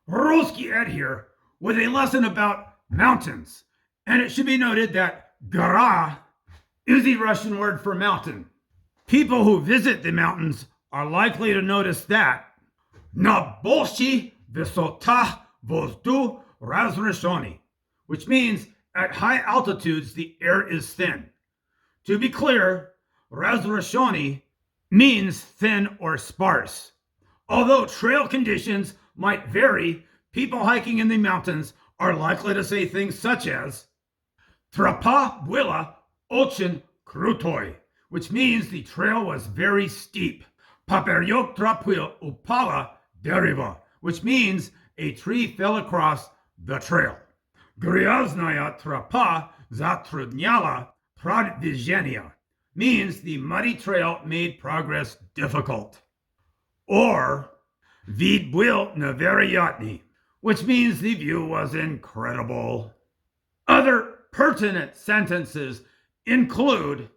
RuskyED here with a lesson about mountains. And it should be noted that Gora is the Russian word for mountain. People who visit the mountains are likely to notice that на больших высотах воздух разрежённый, which means at high altitudes the air is thin. To be clear, разрежённый means thin or sparse. Although trail conditions might vary, people hiking in the mountains are likely to say things such as Tropa, была, очень, kruтой, which means the trail was very steep. Поперёк тропы, упало, дерево, which means a tree fell across the trail. Грязная, тропа, затрудняла, продвижение, means the muddy trail made progress difficult. Or вид был невероятный, which means the view was incredible. Other pertinent sentences include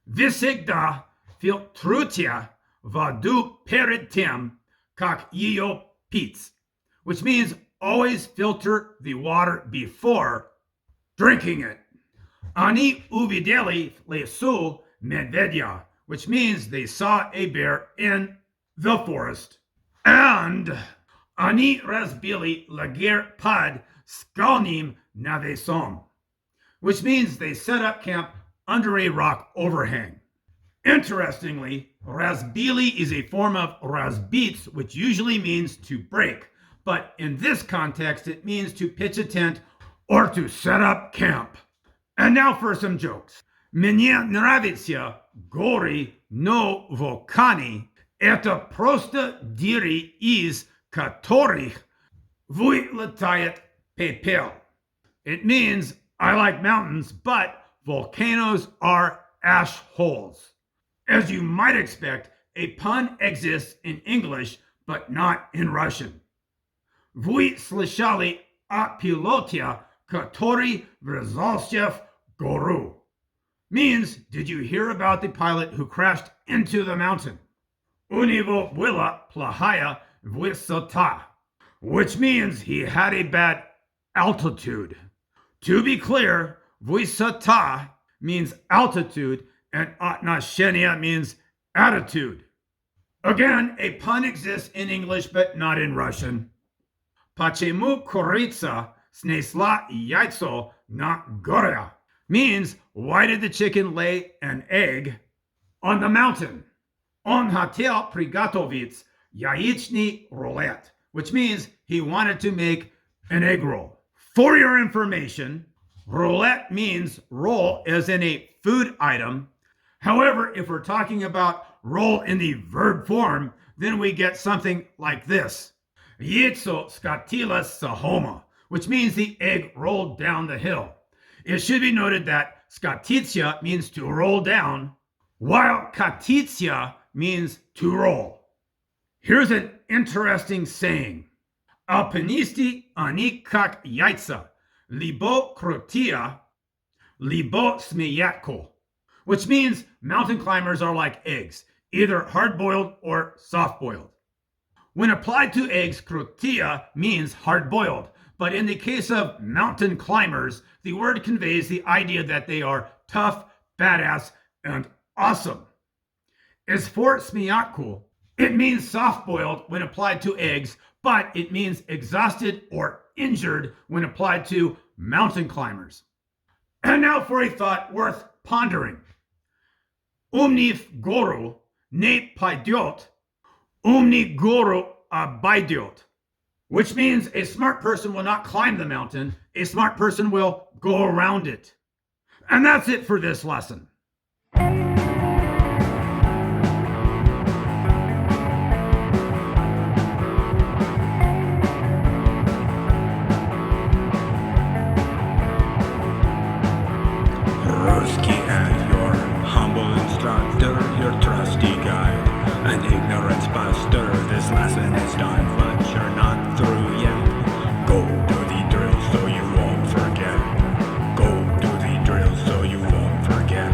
Всегда, фильтруйте, воду перед тем, как ее пить, which means always filter the water before drinking it. Они увидели лесу медведя, which means they saw a bear in the forest. And они разбили лагерь под скальным навесом, which means they set up camp under a rock overhang. Interestingly, разбили is a form of разбить, which usually means to break, but in this context, it means to pitch a tent or to set up camp. And now for some jokes. Мне нравится горы, но вулканы — это просто дыры, из которых вылетает пепел. It means I like mountains, but volcanoes are ash holes. As you might expect, a pun exists in English, but not in Russian. Вы слышали о пилоте, который врезался в гору? Means, did you hear about the pilot who crashed into the mountain? У него была плохая высота, which means he had a bad altitude. To be clear, высота means altitude and отношение means attitude. Again, a pun exists in English but not in Russian. Почему курица снесла яйцо на горе? Means, why did the chicken lay an egg on the mountain? Он хотел приготовить яичный рулет, which means he wanted to make an egg roll. For your information, roulette means roll as in a food item. However, if we're talking about roll in the verb form, then we get something like this. Яйцо скатилось с холма, which means the egg rolled down the hill. It should be noted that скатиться means to roll down, while катиться means to roll. Here's an interesting saying. Alpinисты, они как яйца, либо крутые, либо смеятко, which means mountain climbers are like eggs, either hard-boiled or soft-boiled. When applied to eggs, крутые means hard-boiled, but in the case of mountain climbers, the word conveys the idea that they are tough, badass, and awesome. As for смеятко, it means soft-boiled when applied to eggs, but it means exhausted or injured when applied to mountain climbers. And now for a thought worth pondering. Умный в гору не пойдет, умный гору обойдет, which means a smart person will not climb the mountain, a smart person will go around it. And that's it for this lesson. RuskyED, your humble instructor, your trusty guide, an ignorance buster. This lesson is done, but you're not through yet. Go do the drill so you won't forget. Go do the drill so you won't forget.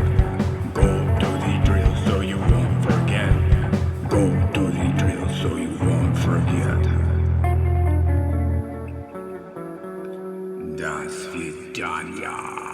Go do the drill so you won't forget. Go do the drill so you won't forget. До свидания.